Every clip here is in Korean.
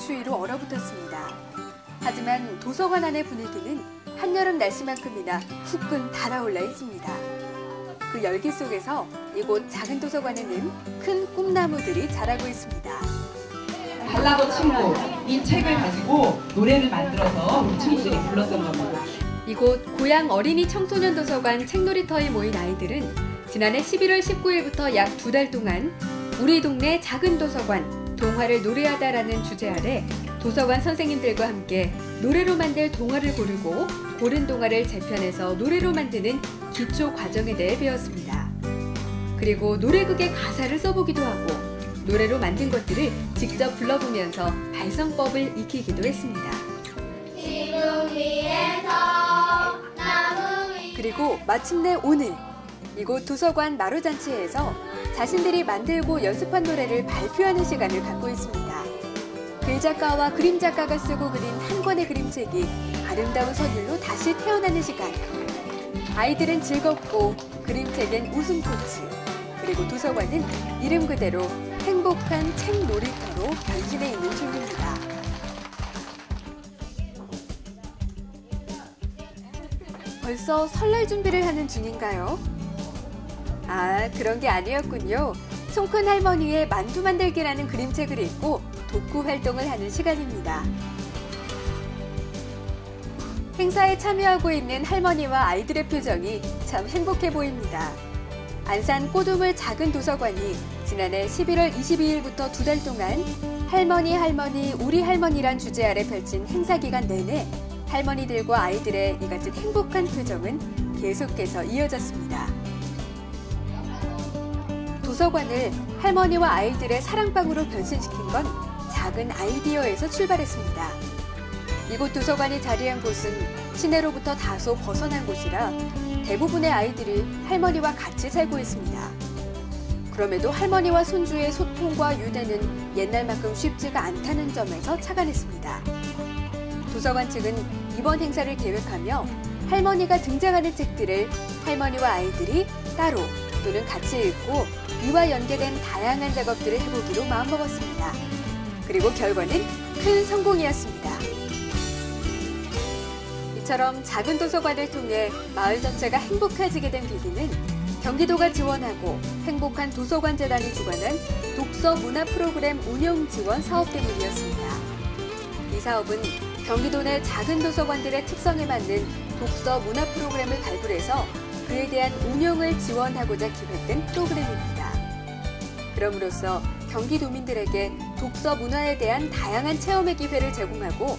추위로 얼어붙었습니다. 하지만 도서관 안의 분위기는 한여름 날씨만큼이나 후끈 달아올라 있습니다. 그 열기 속에서 이곳 작은 도서관에는 큰 꿈나무들이 자라고 있습니다. 달라고 친구, 이 책을 가지고 노래를 만들어서 우리 친구들이 불렀던 겁니다. 이곳 고양 어린이 청소년 도서관 책놀이터에 모인 아이들은 지난해 11월 19일부터 약 2달 동안 우리 동네 작은 도서관 동화를 노래하다라는 주제 아래 도서관 선생님들과 함께 노래로 만들 동화를 고르고 고른 동화를 재편해서 노래로 만드는 기초 과정에 대해 배웠습니다. 그리고 노래극의 가사를 써보기도 하고 노래로 만든 것들을 직접 불러보면서 발성법을 익히기도 했습니다. 그리고 마침내 오늘 이곳 도서관 마루잔치에서 자신들이 만들고 연습한 노래를 발표하는 시간을 갖고 있습니다. 글작가와 그림작가가 쓰고 그린 한 권의 그림책이 아름다운 선율로 다시 태어나는 시간. 아이들은 즐겁고 그림책엔 웃음꽃이, 그리고 도서관은 이름 그대로 행복한 책 놀이터로 변신해 있는 중입니다. 벌써 설날 준비를 하는 중인가요? 아, 그런 게 아니었군요. 손큰 할머니의 만두 만들기라는 그림책을 읽고 독후 활동을 하는 시간입니다. 행사에 참여하고 있는 할머니와 아이들의 표정이 참 행복해 보입니다. 안산 꼬두물 작은 도서관이 지난해 11월 22일부터 2달 동안 할머니 우리 할머니란 주제 아래 펼친 행사 기간 내내 할머니들과 아이들의 이 같은 행복한 표정은 계속해서 이어졌습니다. 도서관을 할머니와 아이들의 사랑방으로 변신시킨 건 작은 아이디어에서 출발했습니다. 이곳 도서관이 자리한 곳은 시내로부터 다소 벗어난 곳이라 대부분의 아이들이 할머니와 같이 살고 있습니다. 그럼에도 할머니와 손주의 소통과 유대는 옛날만큼 쉽지가 않다는 점에서 착안했습니다. 도서관 측은 이번 행사를 계획하며 할머니가 등장하는 책들을 할머니와 아이들이 따로 또는 같이 읽고 이와 연계된 다양한 작업들을 해보기로 마음먹었습니다. 그리고 결과는 큰 성공이었습니다. 이처럼 작은 도서관을 통해 마을 전체가 행복해지게 된 계기는 경기도가 지원하고 행복한 도서관 재단이 주관한 독서 문화 프로그램 운영 지원 사업 때문이었습니다. 이 사업은 경기도 내 작은 도서관들의 특성에 맞는 독서 문화 프로그램을 발굴해서 그에 대한 운영을 지원하고자 기획된 프로그램입니다. 그럼으로써 경기도민들에게 독서 문화에 대한 다양한 체험의 기회를 제공하고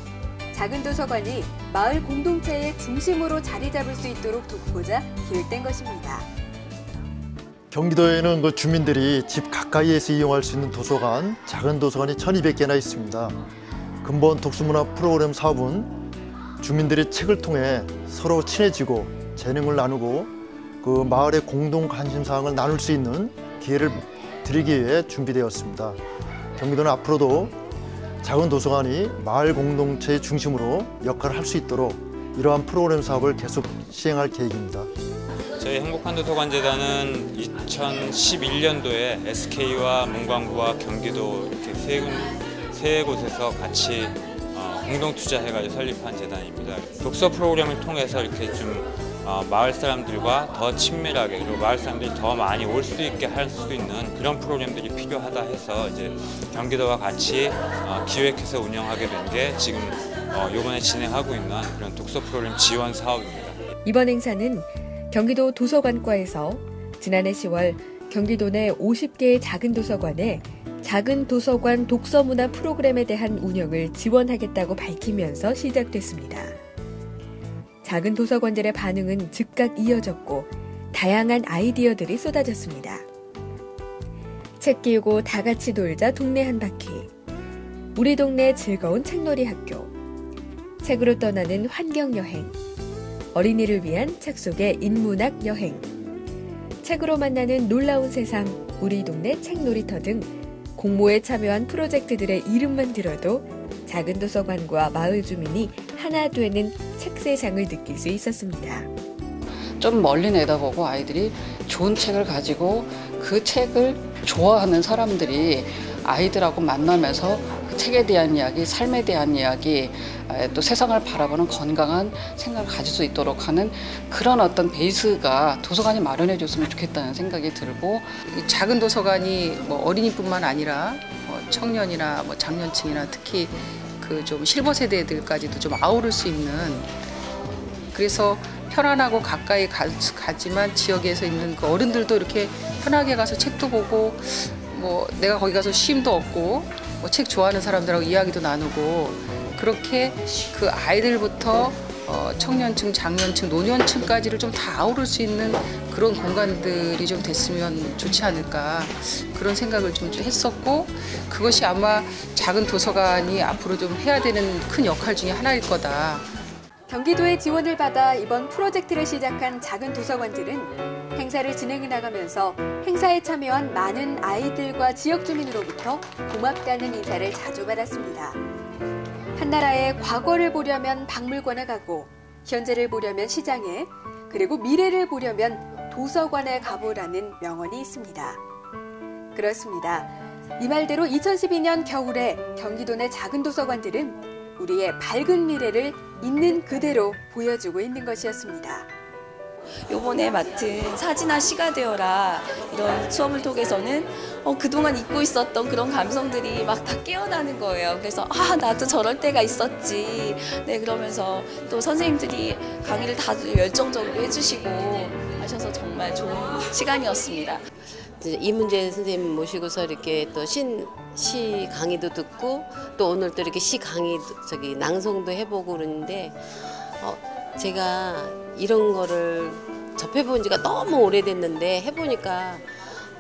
작은 도서관이 마을 공동체의 중심으로 자리 잡을 수 있도록 돕고자 기획된 것입니다. 경기도에는 주민들이 집 가까이에서 이용할 수 있는 도서관, 작은 도서관이 1,200개나 있습니다. 근본 독서문화 프로그램 사업은 주민들이 책을 통해 서로 친해지고 재능을 나누고 그 마을의 공동 관심사항을 나눌 수 있는 기회를 드리기 위해 준비되었습니다. 경기도는 앞으로도 작은 도서관이 마을 공동체의 중심으로 역할을 할 수 있도록 이러한 프로그램 사업을 계속 시행할 계획입니다. 저희 행복한 도서관 재단은 2011년도에 SK와 문광구와 경기도 이렇게 세 곳에서 같이 공동 투자해가지고 설립한 재단입니다. 독서 프로그램을 통해서 이렇게 좀 마을 사람들과 더 친밀하게 그리고 마을 사람들이 더 많이 올 수 있게 할 수 있는 그런 프로그램들이 필요하다 해서 이제 경기도와 같이 기획해서 운영하게 된 게 지금 이번에 진행하고 있는 그런 독서 프로그램 지원 사업입니다. 이번 행사는 경기도 도서관과에서 지난해 10월 경기도 내 50개의 작은 도서관에 작은 도서관 독서문화 프로그램에 대한 운영을 지원하겠다고 밝히면서 시작됐습니다. 작은 도서관들의 반응은 즉각 이어졌고 다양한 아이디어들이 쏟아졌습니다. 책 끼우고 다 같이 놀자 동네 한 바퀴, 우리 동네 즐거운 책놀이 학교, 책으로 떠나는 환경여행, 어린이를 위한 책 속의 인문학 여행, 책으로 만나는 놀라운 세상, 우리 동네 책놀이터 등 공모에 참여한 프로젝트들의 이름만 들어도 작은 도서관과 마을 주민이 하나 되는 책 세상을 느낄 수 있었습니다. 좀 멀리 내다보고 아이들이 좋은 책을 가지고 그 책을 좋아하는 사람들이 아이들하고 만나면서 그 책에 대한 이야기, 삶에 대한 이야기, 또 세상을 바라보는 건강한 생각을 가질 수 있도록 하는 그런 어떤 베이스가 도서관이 마련해 줬으면 좋겠다는 생각이 들고, 이 작은 도서관이 뭐 어린이뿐만 아니라 청년이나 뭐 장년층이나 특히 그 좀 실버 세대들까지도 좀 아우를 수 있는, 그래서 편안하고 가까이 가지만 지역에서 있는 그 어른들도 이렇게 편하게 가서 책도 보고, 뭐 내가 거기 가서 쉼도 얻고, 뭐 책 좋아하는 사람들하고 이야기도 나누고, 그렇게 그 아이들부터 청년층, 장년층, 노년층까지를 좀 다 아우를 수 있는 그런 공간들이 좀 됐으면 좋지 않을까, 그런 생각을 좀 했었고, 그것이 아마 작은 도서관이 앞으로 좀 해야 되는 큰 역할 중에 하나일 거다. 경기도의 지원을 받아 이번 프로젝트를 시작한 작은 도서관들은 행사를 진행해 나가면서 행사에 참여한 많은 아이들과 지역 주민으로부터 고맙다는 인사를 자주 받았습니다. 한나라의 과거를 보려면 박물관에 가고, 현재를 보려면 시장에, 그리고 미래를 보려면 도서관에 가보라는 명언이 있습니다. 그렇습니다. 이 말대로 2012년 겨울에 경기도 내 작은 도서관들은 우리의 밝은 미래를 있는 그대로 보여주고 있는 것이었습니다. 요번에 맡은 사진아 시가 되어라 이런 수업을 통해서는 그동안 잊고 있었던 그런 감성들이 막 다 깨어나는 거예요. 그래서 나도 저럴 때가 있었지. 네, 그러면서 또 선생님들이 강의를 다들 열정적으로 해주시고 하셔서 정말 좋은 시간이었습니다. 이문재 선생님 모시고서 이렇게 또 시 강의도 듣고, 또 오늘 또 이렇게 시 강의 낭송도 해보고 그러는데, 제가 이런 거를 접해본 지가 너무 오래됐는데 해보니까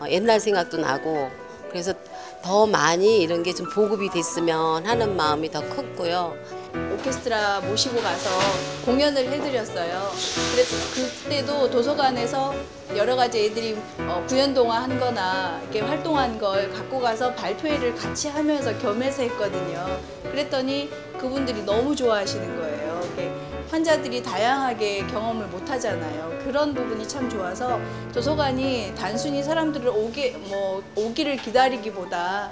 옛날 생각도 나고, 그래서 더 많이 이런 게 좀 보급이 됐으면 하는 마음이 더 컸고요. 오케스트라 모시고 가서 공연을 해드렸어요. 그래서 그때도 도서관에서 여러 가지 애들이 구연동화 한 거나 이렇게 활동한 걸 갖고 가서 발표회를 같이 하면서 겸해서 했거든요. 그랬더니 그분들이 너무 좋아하시는 거예요. 환자들이 다양하게 경험을 못 하잖아요. 그런 부분이 참 좋아서 도서관이 단순히 사람들을 오기를 기다리기보다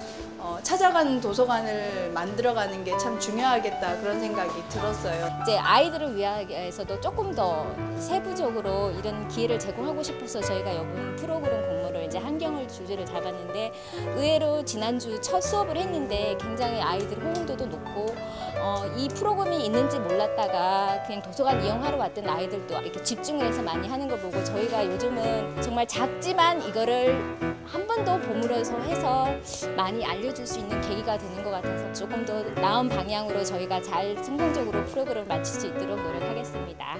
찾아가는 도서관을 만들어가는 게 참 중요하겠다, 그런 생각이 들었어요. 이제 아이들을 위해서도 조금 더 세부적으로 이런 기회를 제공하고 싶어서 저희가 이번 프로그램 공모를 이제 한경을 주제를 잡았는데, 의외로 지난주 첫 수업을 했는데 굉장히 아이들 호응도도 높고, 이 프로그램이 있는지 몰랐다가 그냥 도서관 이용하러 왔던 아이들도 이렇게 집중해서 많이 하는 걸 보고, 저희가 요즘은 정말 작지만 이거를 한 번 더 보물어서 해서 많이 알려줄 수 있는 계기가 되는 것 같아서 조금 더 나은 방향으로 저희가 잘 성공적으로 프로그램을 마칠 수 있도록 노력하겠습니다.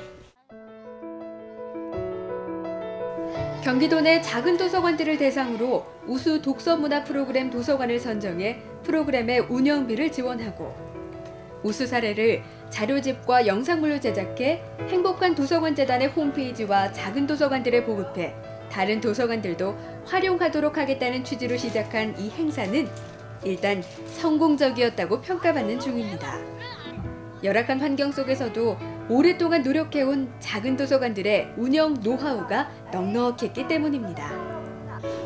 경기도 내 작은 도서관들을 대상으로 우수 독서문화 프로그램 도서관을 선정해 프로그램의 운영비를 지원하고, 우수 사례를 자료집과 영상물로 제작해 행복한 도서관재단의 홈페이지와 작은 도서관들에 보급해 다른 도서관들도 활용하도록 하겠다는 취지로 시작한 이 행사는 일단 성공적이었다고 평가받는 중입니다. 열악한 환경 속에서도 오랫동안 노력해온 작은 도서관들의 운영 노하우가 넉넉했기 때문입니다.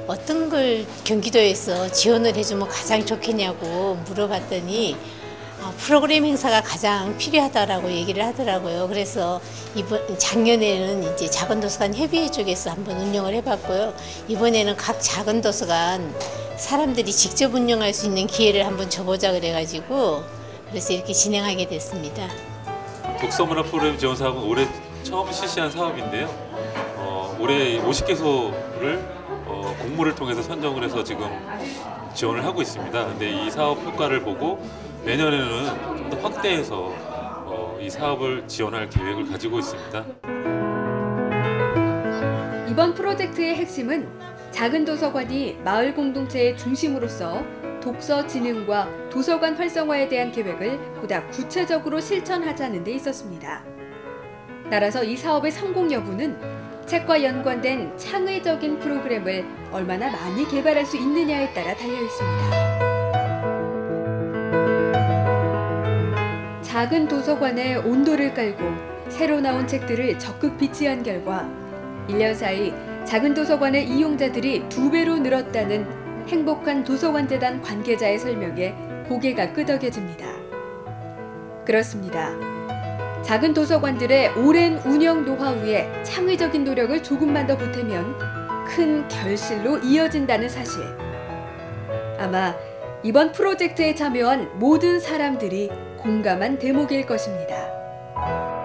어떤 걸 경기도에서 지원을 해주면 가장 좋겠냐고 물어봤더니 프로그램 행사가 가장 필요하다라고 얘기를 하더라고요. 그래서 작년에는 이제 작은 도서관 협의회 쪽에서 한번 운영을 해봤고요. 이번에는 각 작은 도서관 사람들이 직접 운영할 수 있는 기회를 한번 줘보자 그래가지고, 그래서 이렇게 진행하게 됐습니다. 독서문화 프로그램 지원 사업은 올해 처음 실시한 사업인데요. 올해 50개소를 공모를 통해서 선정을 해서 지금 지원을 하고 있습니다. 근데 이 사업 효과를 보고 내년에는 좀 더 확대해서 이 사업을 지원할 계획을 가지고 있습니다. 이번 프로젝트의 핵심은 작은 도서관이 마을 공동체의 중심으로서 독서 진흥과 도서관 활성화에 대한 계획을 보다 구체적으로 실천하자는 데 있었습니다. 따라서 이 사업의 성공 여부는 책과 연관된 창의적인 프로그램을 얼마나 많이 개발할 수 있느냐에 따라 달려 있습니다. 작은 도서관에 온도를 깔고 새로 나온 책들을 적극 비치한 결과 1년 사이 작은 도서관의 이용자들이 2배로 늘었다는 행복한 도서관재단 관계자의 설명에 고개가 끄덕여집니다. 그렇습니다. 작은 도서관들의 오랜 운영 노하우에 창의적인 노력을 조금만 더 보태면 큰 결실로 이어진다는 사실. 아마 이번 프로젝트에 참여한 모든 사람들이 공감한 대목일 것입니다.